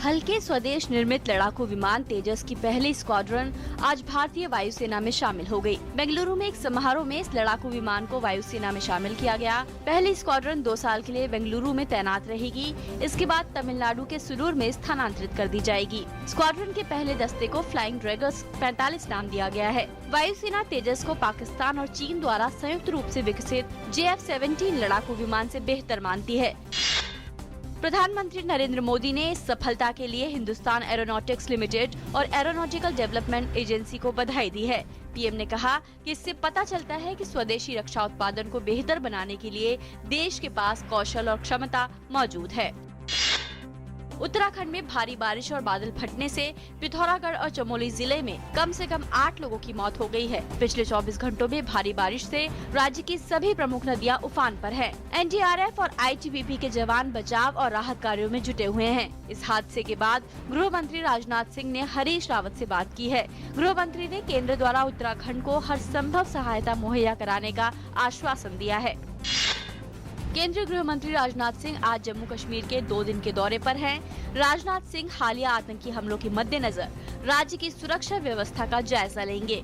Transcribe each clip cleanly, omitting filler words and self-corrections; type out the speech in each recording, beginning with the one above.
हल्के स्वदेश निर्मित लड़ाकू विमान तेजस की पहली स्क्वाड्रन आज भारतीय वायुसेना में शामिल हो गई। बेंगलुरु में एक समारोह में इस लड़ाकू विमान को वायुसेना में शामिल किया गया। पहली स्क्वाड्रन 2 साल के लिए बेंगलुरु में तैनात रहेगी। इसके बाद तमिलनाडु के सुलूर में स्थानांतरित कर दी जाएगी। स्क्वाड्रन के पहले दस्ते को फ्लाइंग ड्रैगन्स 45 नाम दिया गया है। वायुसेना तेजस को पाकिस्तान और चीन द्वारा संयुक्त रूप से विकसित JF-17 लड़ाकू विमान से बेहतर मानती है। प्रधानमंत्री नरेंद्र मोदी ने इस सफलता के लिए हिंदुस्तान एरोनॉटिक्स लिमिटेड और एरोनॉटिकल डेवलपमेंट एजेंसी को बधाई दी है। पीएम ने कहा कि इससे पता चलता है कि स्वदेशी रक्षा उत्पादन को बेहतर बनाने के लिए देश के पास कौशल और क्षमता मौजूद है। उत्तराखंड में भारी बारिश और बादल फटने से पिथौरागढ़ और चमोली जिले में कम से कम 8 लोगों की मौत हो गई है। पिछले 24 घंटों में भारी बारिश से राज्य की सभी प्रमुख नदियां उफान पर हैं। एनडीआरएफ और ITBP के जवान बचाव और राहत कार्यों में जुटे हुए हैं। इस हादसे के बाद गृह मंत्री राजनाथ सिंह ने हरीश रावत से बात की है। गृह मंत्री ने केंद्र द्वारा उत्तराखंड को हर संभव सहायता मुहैया कराने का आश्वासन दिया है। केंद्रीय गृह मंत्री राजनाथ सिंह आज जम्मू कश्मीर के 2 दिन के दौरे पर हैं। राजनाथ सिंह हालिया आतंकी हमलों के मद्देनजर राज्य की सुरक्षा व्यवस्था का जायजा लेंगे।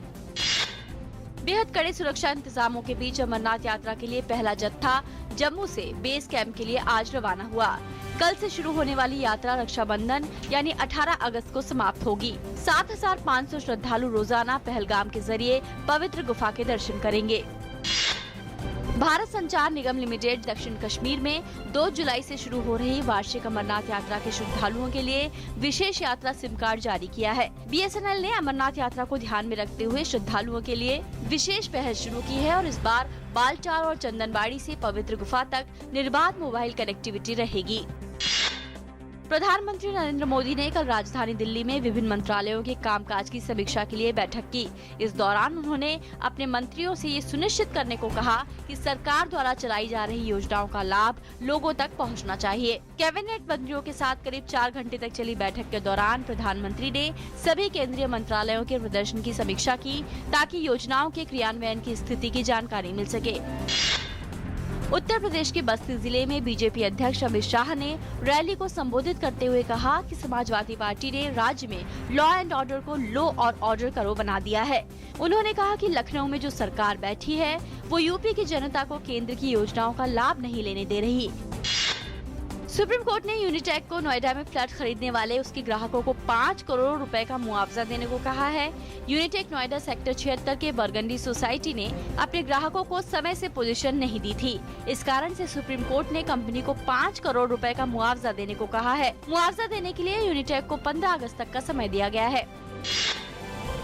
बेहद कड़े सुरक्षा इंतजामों के बीच अमरनाथ यात्रा के लिए पहला जत्था जम्मू से बेस कैंप के लिए आज रवाना हुआ। कल से शुरू होने वाली यात्रा रक्षाबंधन यानी 18 अगस्त को समाप्त होगी। 7,500 श्रद्धालु रोजाना पहलगाम के जरिए पवित्र गुफा के दर्शन करेंगे। भारत संचार निगम लिमिटेड दक्षिण कश्मीर में 2 जुलाई से शुरू हो रही वार्षिक अमरनाथ यात्रा के श्रद्धालुओं के लिए विशेष यात्रा सिम कार्ड जारी किया है। BSNL ने अमरनाथ यात्रा को ध्यान में रखते हुए श्रद्धालुओं के लिए विशेष पहल शुरू की है और इस बार बालटाल और चंदनबाड़ी से पवित्र गुफा तक निर्बाध मोबाइल कनेक्टिविटी रहेगी। प्रधानमंत्री नरेंद्र मोदी ने कल राजधानी दिल्ली में विभिन्न मंत्रालयों के कामकाज की समीक्षा के लिए बैठक की। इस दौरान उन्होंने अपने मंत्रियों से ये सुनिश्चित करने को कहा कि सरकार द्वारा चलाई जा रही योजनाओं का लाभ लोगों तक पहुंचना चाहिए। कैबिनेट मंत्रियों के साथ करीब 4 घंटे तक चली बैठक के दौरान प्रधानमंत्री ने सभी केंद्रीय मंत्रालयों के प्रदर्शन की समीक्षा की ताकि योजनाओं के क्रियान्वयन की स्थिति की जानकारी मिल सके। उत्तर प्रदेश के बस्ती जिले में बीजेपी अध्यक्ष अमित शाह ने रैली को संबोधित करते हुए कहा कि समाजवादी पार्टी ने राज्य में लॉ एंड ऑर्डर को लो और ऑर्डर करो बना दिया है। उन्होंने कहा कि लखनऊ में जो सरकार बैठी है वो यूपी की जनता को केंद्र की योजनाओं का लाभ नहीं लेने दे रही। सुप्रीम कोर्ट ने यूनिटेक को नोएडा में फ्लैट खरीदने वाले उसके ग्राहकों को 5 करोड़ रुपए का मुआवजा देने को कहा है। यूनिटेक नोएडा सेक्टर 76 के बरगंडी सोसाइटी ने अपने ग्राहकों को समय से पोजीशन नहीं दी थी। इस कारण से सुप्रीम कोर्ट ने कंपनी को 5 करोड़ रुपए का मुआवजा देने को कहा है। मुआवजा देने के लिए यूनिटेक को 15 अगस्त तक का समय दिया गया है।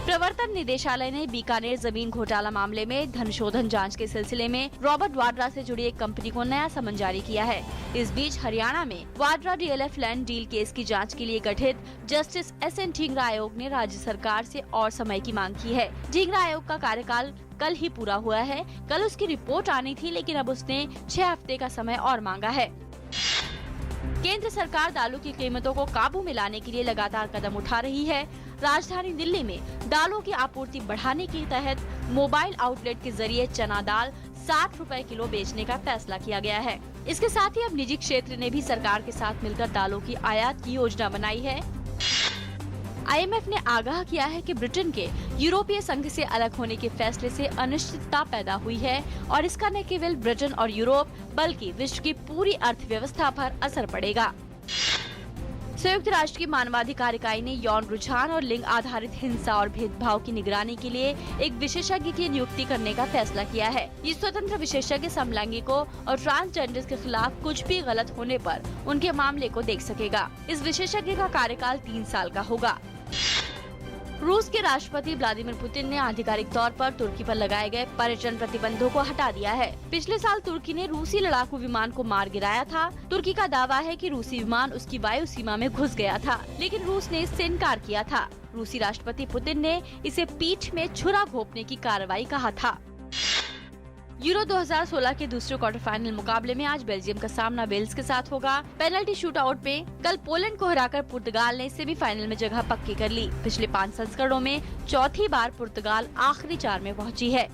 प्रवर्तन निदेशालय ने बीकानेर जमीन घोटाला मामले में धन शोधन जांच के सिलसिले में रॉबर्ट वाड्रा से जुड़ी एक कंपनी को नया समन जारी किया है। इस बीच हरियाणा में Vadra DLF land deal case की जांच के लिए गठित जस्टिस SN ढींगरा आयोग ने राज्य सरकार से और समय की मांग की है। ढींगरा आयोग का कार्यकाल कल ही पूरा हुआ है। कल उसकी रिपोर्ट आनी थी, लेकिन अब उसने 6 हफ्ते का समय और मांगा है। केंद्र सरकार दालों की कीमतों को काबू में लाने के लिए लगातार कदम उठा रही है। राजधानी दिल्ली में दालों की आपूर्ति बढ़ाने के तहत मोबाइल आउटलेट के जरिए चना दाल 60 रुपए किलो बेचने का फैसला किया गया है। इसके साथ ही अब निजी क्षेत्र ने भी सरकार के साथ मिलकर दालों की आयात की योजना बनाई है। IMF ने आगाह किया है कि ब्रिटेन के यूरोपीय संघ से अलग होने के फैसले से अनिश्चितता पैदा हुई है और इसका न केवल ब्रिटेन और यूरोप बल्कि विश्व की पूरी अर्थव्यवस्था पर असर पड़ेगा। संयुक्त राष्ट्र की मानवाधिकार इकाई ने यौन रुझान और लिंग आधारित हिंसा और भेदभाव की निगरानी के लिए एक विशेषज्ञ की नियुक्ति करने का फैसला किया है। ये स्वतंत्र विशेषज्ञ समलैंगिकों और ट्रांसजेंडर्स के खिलाफ कुछ भी गलत होने पर उनके मामले को देख सकेगा। इस विशेषज्ञ का कार्यकाल 3 साल का होगा। रूस के राष्ट्रपति व्लादिमीर पुतिन ने आधिकारिक तौर पर तुर्की पर लगाए गए पर्यटन प्रतिबंधों को हटा दिया है। पिछले साल तुर्की ने रूसी लड़ाकू विमान को मार गिराया था। तुर्की का दावा है कि रूसी विमान उसकी वायु सीमा में घुस गया था, लेकिन रूस ने इससे इनकार किया था। रूसी राष्ट्रपति पुतिन ने इसे पीठ में छुरा घोंपने की कार्रवाई कहा था। यूरो 2016 के दूसरे क्वार्टर फाइनल मुकाबले में आज बेल्जियम का सामना वेल्स के साथ होगा। पेनल्टी शूटआउट में कल पोलैंड को हराकर पुर्तगाल ने सेमीफाइनल में जगह पक्की कर ली। पिछले 5 संस्करणों में चौथी बार पुर्तगाल आखिरी 4 में पहुंची है।